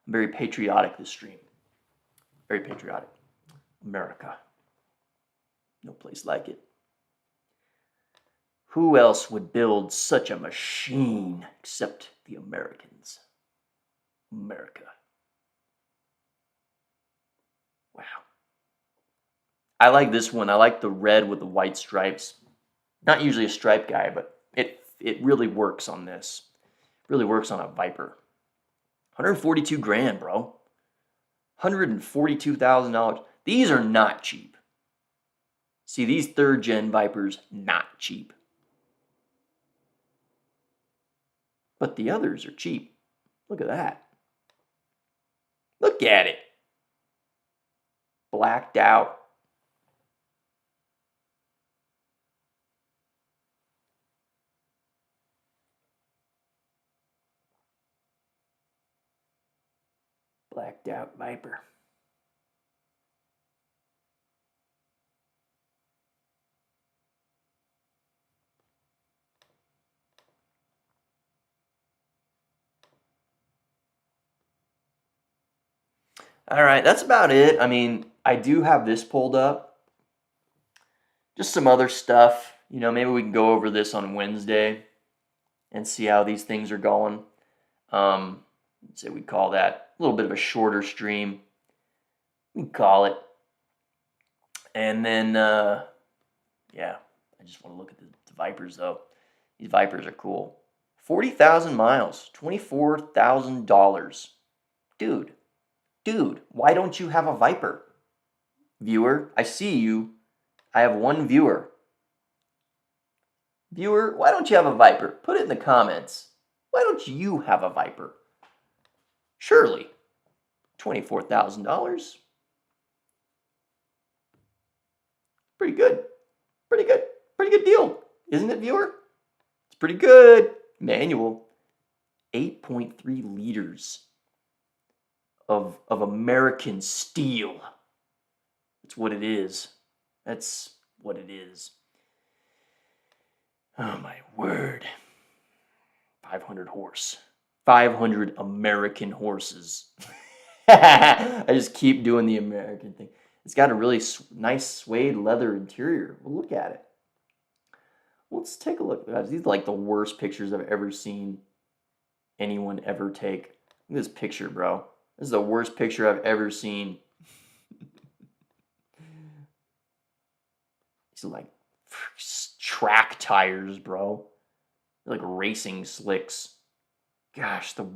S1: I'm very patriotic this stream. Very patriotic. America. No place like it. Who else would build such a machine except the Americans? America. Wow. I like this one. I like the red with the white stripes. Not usually a stripe guy, but it really works on this. Really works on a Viper. 142 grand, bro. $142,000. These are not cheap. See, these third gen Vipers, not cheap. But the others are cheap. Look at that. Look at it. Blacked out. Blacked out Viper. All right, that's about it. I mean, I do have this pulled up. Just some other stuff. You know, maybe we can go over this on Wednesday and see how these things are going. Let's say we call that a little bit of a shorter stream. We can call it. And then, yeah, I just want to look at the Vipers, though. These Vipers are cool. 40,000 miles, $24,000. Dude, why don't you have a Viper? Viewer, I see you. I have one viewer. Viewer, why don't you have a Viper? Put it in the comments. Why don't you have a Viper? Surely, $24,000. Pretty good. Pretty good deal. Isn't it, viewer? It's pretty good. Manual. 8.3 liters of American steel. That's what it is. That's what it is. Oh my word. 500 horse. 500 American horses. I just keep doing the American thing. It's got a really nice suede leather interior. Well, look at it. Let's take a look. These are like the worst pictures I've ever seen anyone ever take. Look at this picture, bro. This is the worst picture I've ever seen. These are like track tires, bro. They're like racing slicks. Gosh, the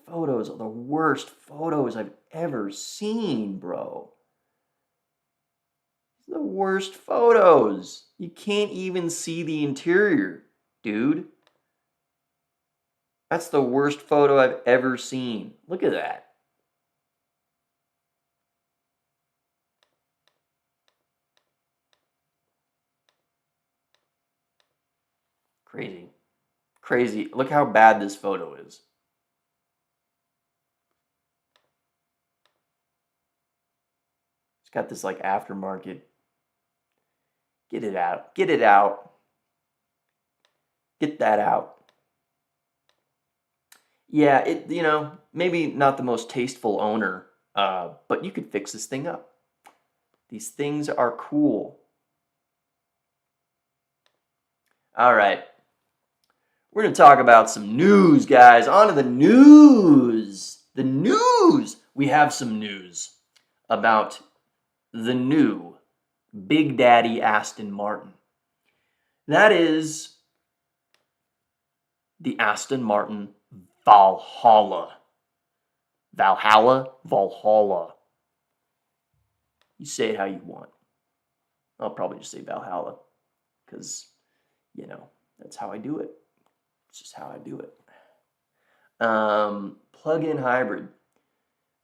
S1: photos are the worst photos I've ever seen, bro. The worst photos. You can't even see the interior, dude. That's the worst photo I've ever seen. Look at that. Crazy. Crazy. Look how bad this photo is. It's got this like aftermarket. Get it out. Get it out. Get that out. Yeah, maybe not the most tasteful owner, but you could fix this thing up. These things are cool. All right. We're going to talk about some news, guys. On to the news. The news. We have some news about the new Big Daddy Aston Martin. That is the Aston Martin Valhalla. Valhalla. You say it how you want. I'll probably just say Valhalla because, that's how I do it. It's just how I do it. Plug-in hybrid.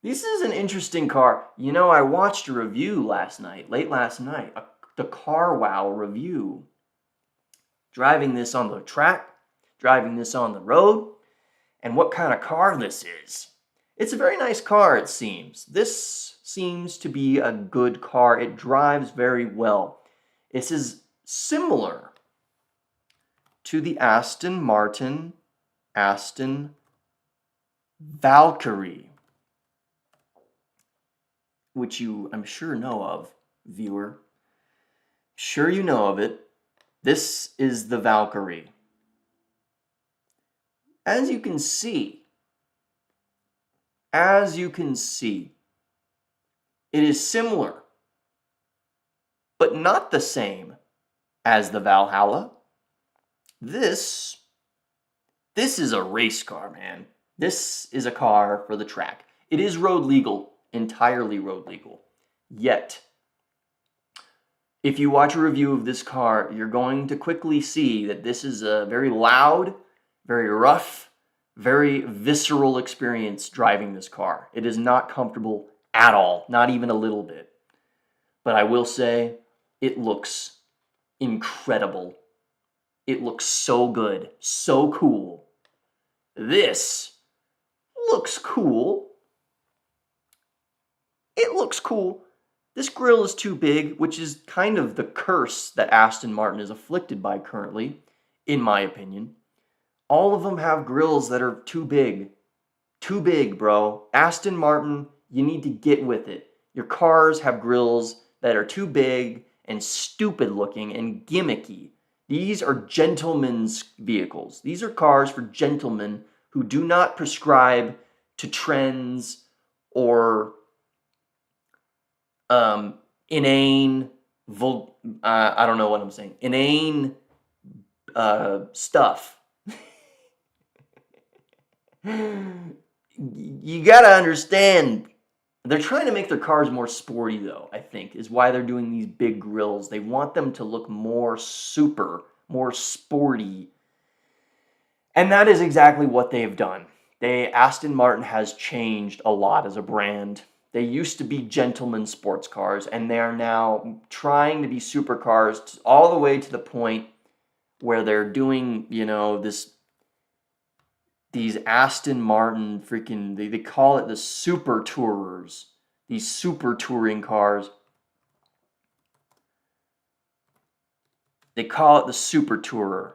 S1: This is an interesting car. I watched a review late last night, the Car Wow review. Driving this on the track, driving this on the road, and what kind of car this is. It's a very nice car, it seems. This seems to be a good car. It drives very well. This is similar to the Aston Martin Aston Valkyrie, which you, I'm sure, know of, viewer. Sure you know of it. This is the Valkyrie. As you can see, it is similar, but not the same as the Valhalla. This is a race car, man. This is a car for the track. It is road legal, entirely road legal. Yet, if you watch a review of this car, you're going to quickly see that this is a very loud, very rough, very visceral experience driving this car. It is not comfortable at all, not even a little bit. But I will say, it looks incredible. It looks so good, so cool. This looks cool. It looks cool. This grille is too big, which is kind of the curse that Aston Martin is afflicted by currently, in my opinion. All of them have grills that are too big. Too big, bro. Aston Martin, you need to get with it. Your cars have grills that are too big and stupid looking and gimmicky. These are gentlemen's vehicles. These are cars for gentlemen who do not prescribe to trends or inane, I don't know what I'm saying, inane stuff. You gotta understand, they're trying to make their cars more sporty, though, I think, is why they're doing these big grills. They want them to look more super, more sporty. And that is exactly what they've done. Aston Martin has changed a lot as a brand. They used to be gentleman sports cars, and they are now trying to be supercars all the way to the point where they're doing, these Aston Martin freaking, they call it the super tourers, these super touring cars. They call it the super tourer.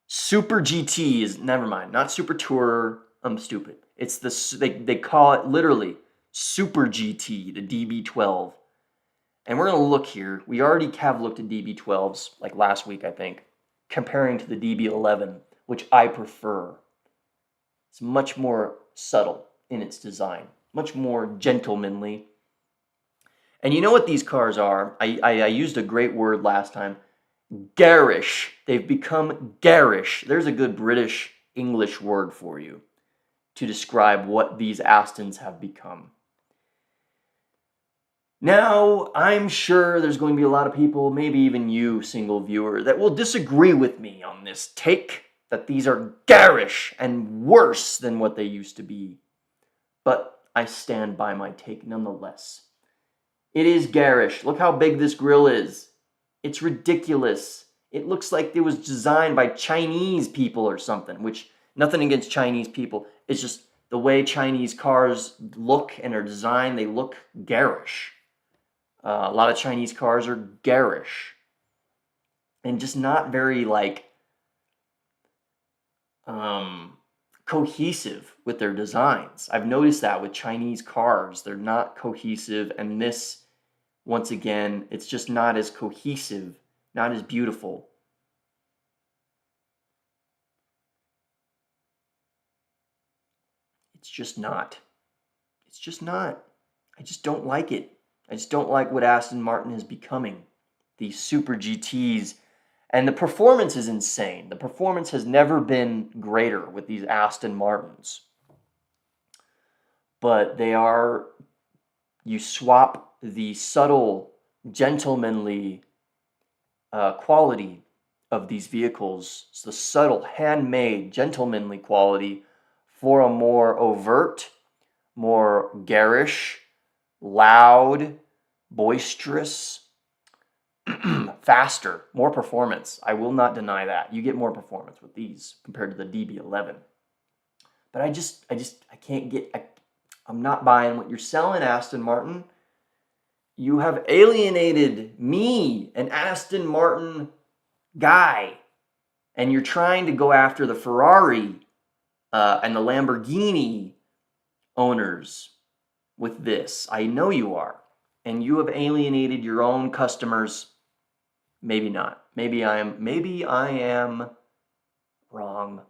S1: Super GT is, never mind, not super tourer, I'm stupid. It's they call it literally Super GT, the DB12. And we're going to look here. We already have looked at DB12s, like last week, I think, comparing to the DB11, which I prefer. It's much more subtle in its design, much more gentlemanly. And you know what these cars are? I used a great word last time. Garish. They've become garish. There's a good British English word for you to describe what these Astons have become. Now, I'm sure there's going to be a lot of people, maybe even you, single viewer, that will disagree with me on this take, that these are garish and worse than what they used to be. But I stand by my take nonetheless. It is garish. Look how big this grille is. It's ridiculous. It looks like it was designed by Chinese people or something, which, nothing against Chinese people. It's just the way Chinese cars look and are designed, they look garish. A lot of Chinese cars are garish. And just not very, cohesive with their designs. I've noticed that with Chinese cars. They're not cohesive, and this, once again, it's just not as cohesive, not as beautiful. It's just not. It's just not. I just don't like it. I just don't like what Aston Martin is becoming. These Super GTs. And the performance is insane. The performance has never been greater with these Aston Martins. But they are, you swap the subtle, gentlemanly quality of these vehicles, it's the subtle, handmade, gentlemanly quality, for a more overt, more garish, loud, boisterous, faster, more performance. I will not deny that. You get more performance with these compared to the DB11. But I can't get, I'm not buying what you're selling, Aston Martin. You have alienated me, an Aston Martin guy, and you're trying to go after the Ferrari and the Lamborghini owners with this. I know you are. And you have alienated your own customers. Maybe not. Maybe I am wrong.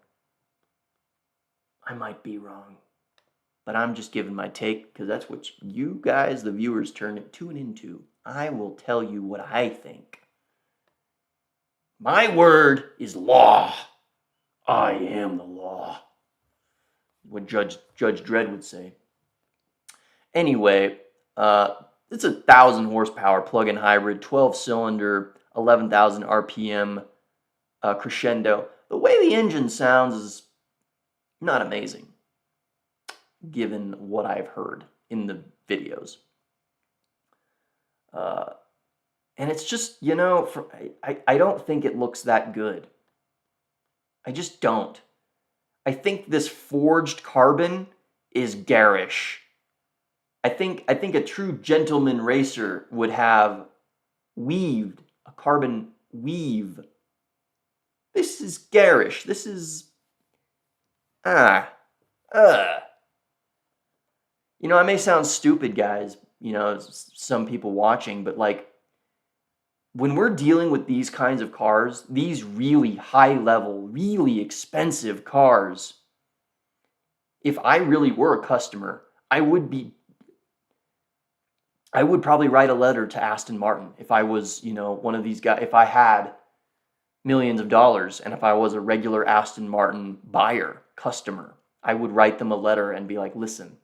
S1: I might be wrong. But I'm just giving my take because that's what you guys, the viewers, tune into. I will tell you what I think. My word is law. I am the law. What Judge Dredd would say. Anyway, it's a 1,000 horsepower plug-in hybrid, 12-cylinder, 11,000 RPM crescendo. The way the engine sounds is not amazing, given what I've heard in the videos. And it's just, I don't think it looks that good. I just don't. I think this forged carbon is garish. I think a true gentleman racer would have weaved a carbon weave. This is garish. This is I may sound stupid, guys, some people watching, but like when we're dealing with these kinds of cars, these really high level, really expensive cars, if I really were a customer, I would probably write a letter to Aston Martin if I was, one of these guys, if I had millions of dollars and if I was a regular Aston Martin buyer, customer, I would write them a letter and be like, listen,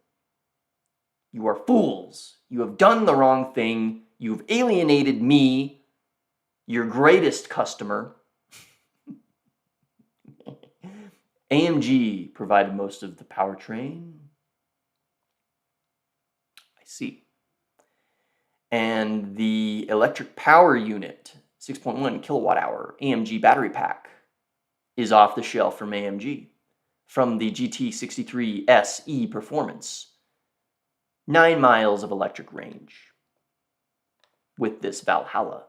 S1: you are fools. You have done the wrong thing. You've alienated me, your greatest customer. AMG provided most of the powertrain. I see. And the electric power unit, 6.1 kilowatt hour AMG battery pack, is off the shelf from AMG from the GT63 SE Performance. 9 miles of electric range with this Valhalla.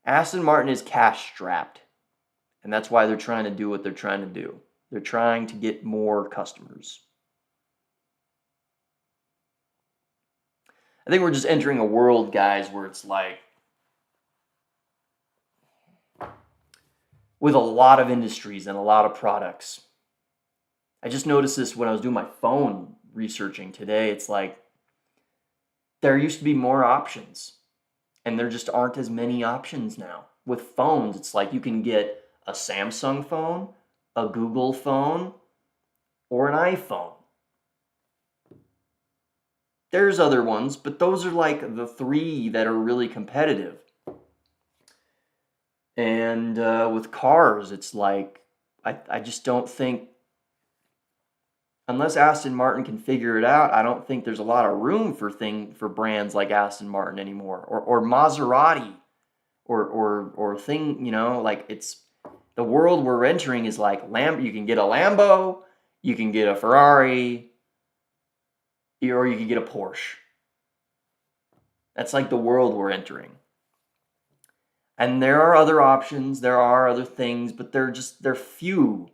S1: Aston Martin is cash strapped, and that's why they're trying to do what they're trying to do. They're trying to get more customers. I think we're just entering a world, guys, where it's like, with a lot of industries and a lot of products. I just noticed this when I was doing my phone researching today. It's like there used to be more options, and there just aren't as many options now. With phones, it's like you can get a Samsung phone, a Google phone, or an iPhone. There's other ones, but those are like the 3 that are really competitive. And with cars, it's like, I just don't think, unless Aston Martin can figure it out, I don't think there's a lot of room for brands like Aston Martin anymore, or Maserati, or thing, like it's the world we're entering is like you can get a Lambo, you can get a Ferrari, or you can get a Porsche. That's like the world we're entering. And there are other options, there are other things, but they're few.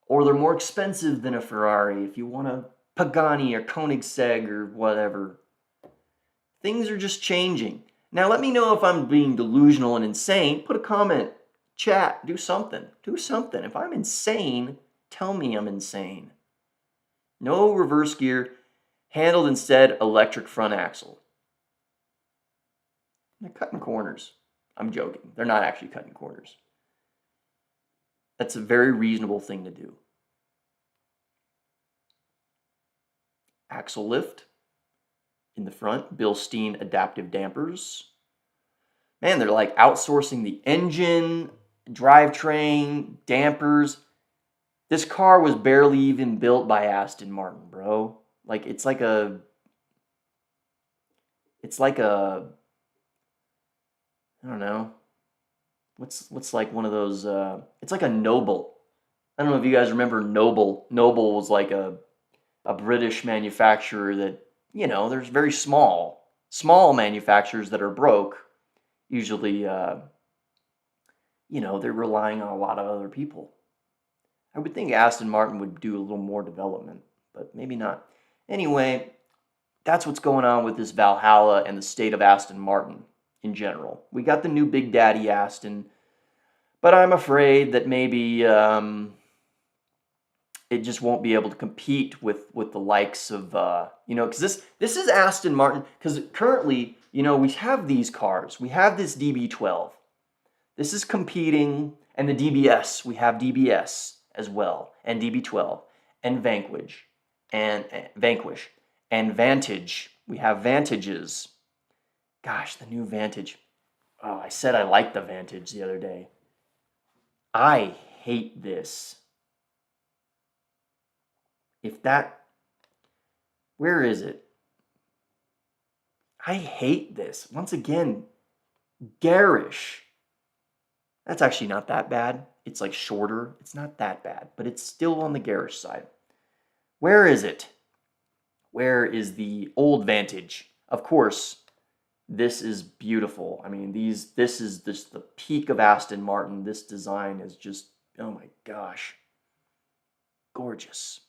S1: Or they're more expensive than a Ferrari if you want a Pagani or Koenigsegg or whatever. Things are just changing. Now let me know if I'm being delusional and insane. Put a comment, chat, do something. Do something. If I'm insane, tell me I'm insane. No reverse gear, handled instead electric front axle. They're cutting corners. I'm joking. They're not actually cutting corners. That's a very reasonable thing to do. Axle lift in the front, Bilstein adaptive dampers. Man, they're like outsourcing the engine, drivetrain, dampers. This car was barely even built by Aston Martin, bro. Like it's like a I don't know. What's like one of those it's like a Noble. I don't know if you guys remember Noble. Noble was like a British manufacturer that, there's very small manufacturers that are broke. Usually they're relying on a lot of other people. I would think Aston Martin would do a little more development, but maybe not. Anyway, that's what's going on with this Valhalla and the state of Aston Martin in general. We got the new Big Daddy Aston, but I'm afraid that maybe it just won't be able to compete with the likes of because this is Aston Martin, because currently we have these cars, we have this DB12, this is competing, and the DBS, we have DBS as well, and DB12, and Vanquish, and Vantage, we have Vantages. Gosh, the new Vantage. Oh, I said I liked the Vantage the other day. I hate this. Where is it? I hate this. Once again, garish. That's actually not that bad. It's like shorter. It's not that bad, but it's still on the garish side. Where is it? Where is the old Vantage? Of course, this is beautiful. I mean, this is just the peak of Aston Martin. This design is just, oh my gosh, gorgeous.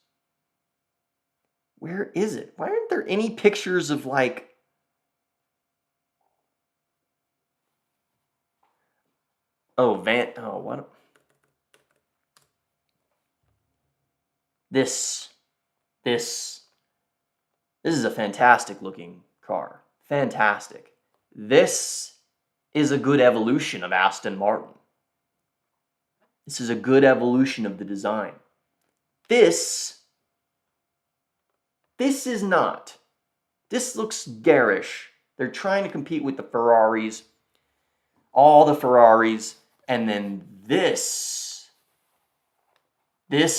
S1: Where is it? Why aren't there any pictures of like... Oh, what? This is a fantastic looking car. Fantastic. This is a good evolution of Aston Martin. This is a good evolution of the design. This is not. This looks garish. They're trying to compete with the Ferraris, all the Ferraris, and then this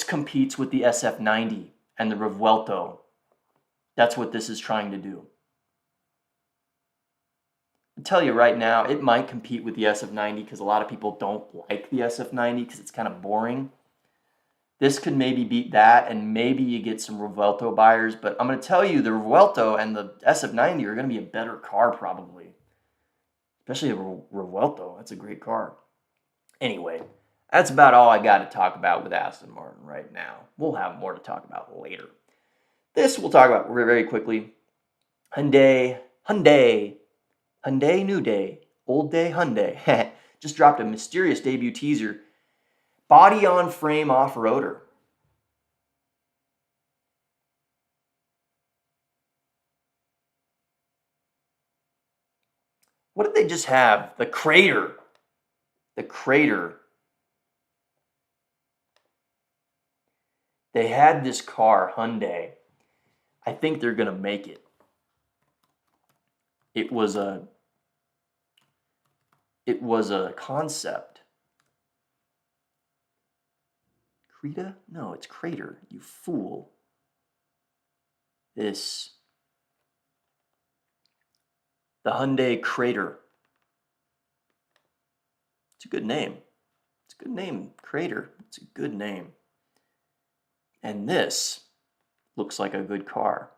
S1: competes with the SF90 and the Revuelto. That's what this is trying to do. I'll tell you right now, it might compete with the SF90 because a lot of people don't like the SF90 because it's kind of boring. This could maybe beat that, and maybe you get some Revuelto buyers, but I'm going to tell you, the Revuelto and the SF90 are going to be a better car probably. Especially the Revuelto. That's a great car. Anyway, that's about all I got to talk about with Aston Martin right now. We'll have more to talk about later. This we'll talk about very quickly. Hyundai, new day, old day Hyundai. Just dropped a mysterious debut teaser. Body-on-frame off-roader. What did they just have? The Crater. The Crater. They had this car, Hyundai. I think they're going to make it. It was a concept. Creta? No, it's Crater, you fool. The Hyundai Crater. It's a good name. It's a good name, Crater. It's a good name. And this looks like a good car.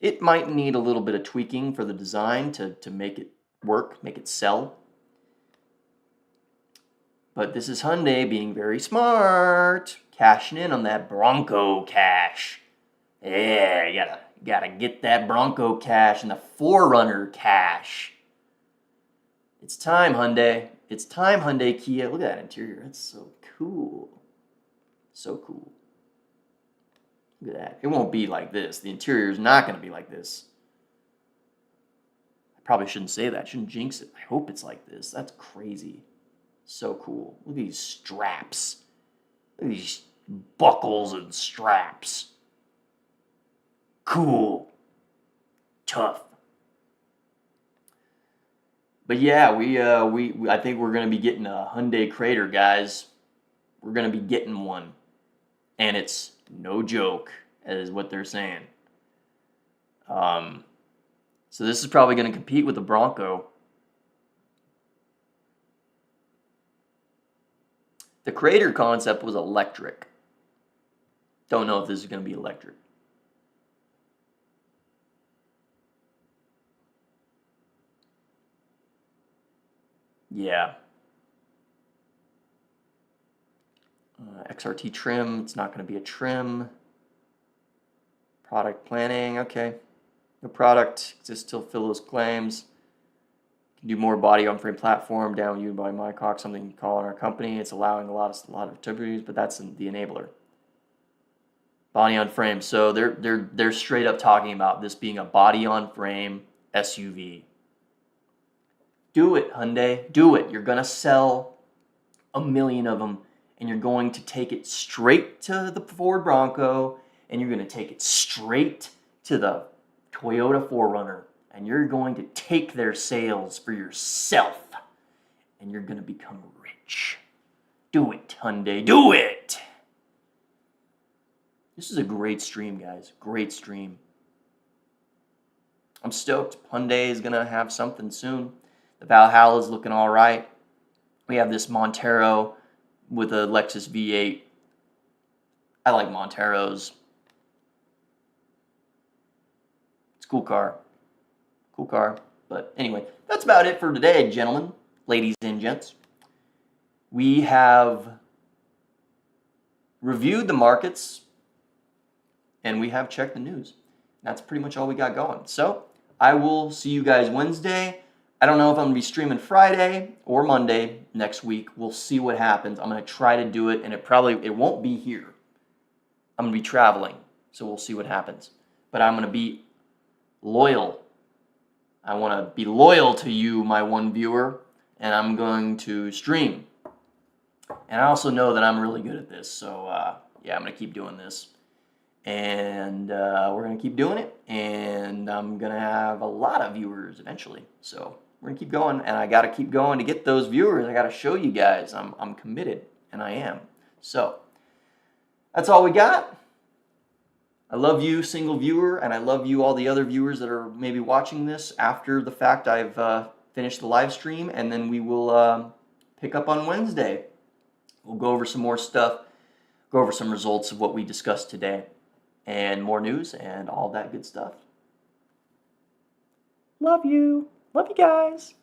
S1: It might need a little bit of tweaking for the design to make it work, make it sell. But this is Hyundai being very smart, cashing in on that Bronco cash. Yeah, you gotta get that Bronco cash and the 4Runner cash. It's time, Hyundai. It's time, Hyundai Kia. Look at that interior. That's so cool. So cool. Look at that. It won't be like this. The interior is not going to be like this. I probably shouldn't say that. I shouldn't jinx it. I hope it's like this. That's crazy. So cool. Look at these straps. Look at these buckles and straps. Cool. Tough. But yeah, I think we're going to be getting a Hyundai Crater, guys. We're going to be getting one. And it's no joke, is what they're saying. So this is probably going to compete with the Bronco. The Crater concept was electric. Don't know if this is going to be electric. Yeah. XRT trim. It's not going to be a trim. Product planning, okay. The product exists to fill those claims. Can do more body on frame platform, down you by my cock, something you call in our company. It's allowing a lot of activities, but that's the enabler. Body on frame. So they're straight up talking about this being a body on frame SUV. Do it, Hyundai. Do it. You're gonna sell 1 million of them, and you're going to take it straight to the Ford Bronco, and you're gonna take it straight to the Toyota 4Runner, and you're going to take their sales for yourself, and you're gonna become rich. Do it, Hyundai. Do it. This is a great stream, guys. Great stream. I'm stoked. Hyundai is going to have something soon. The Valhalla is looking all right. We have this Montero with a Lexus V8. I like Monteros. It's a cool car. Cool car. But anyway, that's about it for today, gentlemen, ladies and gents. We have reviewed the markets, and we have checked the news. That's pretty much all we got going. So I will see you guys Wednesday. I don't know if I'm going to be streaming Friday or Monday next week. We'll see what happens. I'm going to try to do it, and it won't be here. I'm going to be traveling, so we'll see what happens. But I'm going to be loyal. I want to be loyal to you, my one viewer, and I'm going to stream. And I also know that I'm really good at this, so yeah, I'm going to keep doing this. And we're going to keep doing it, and I'm going to have a lot of viewers eventually. So we're going to keep going, and I got to keep going to get those viewers. I got to show you guys I'm committed, and I am. So that's all we got. I love you, single viewer, and I love you, all the other viewers that are maybe watching this after the fact I've finished the live stream, and then we will pick up on Wednesday. We'll go over some more stuff, go over some results of what we discussed today, and more news and all that good stuff. Love you. Love you guys.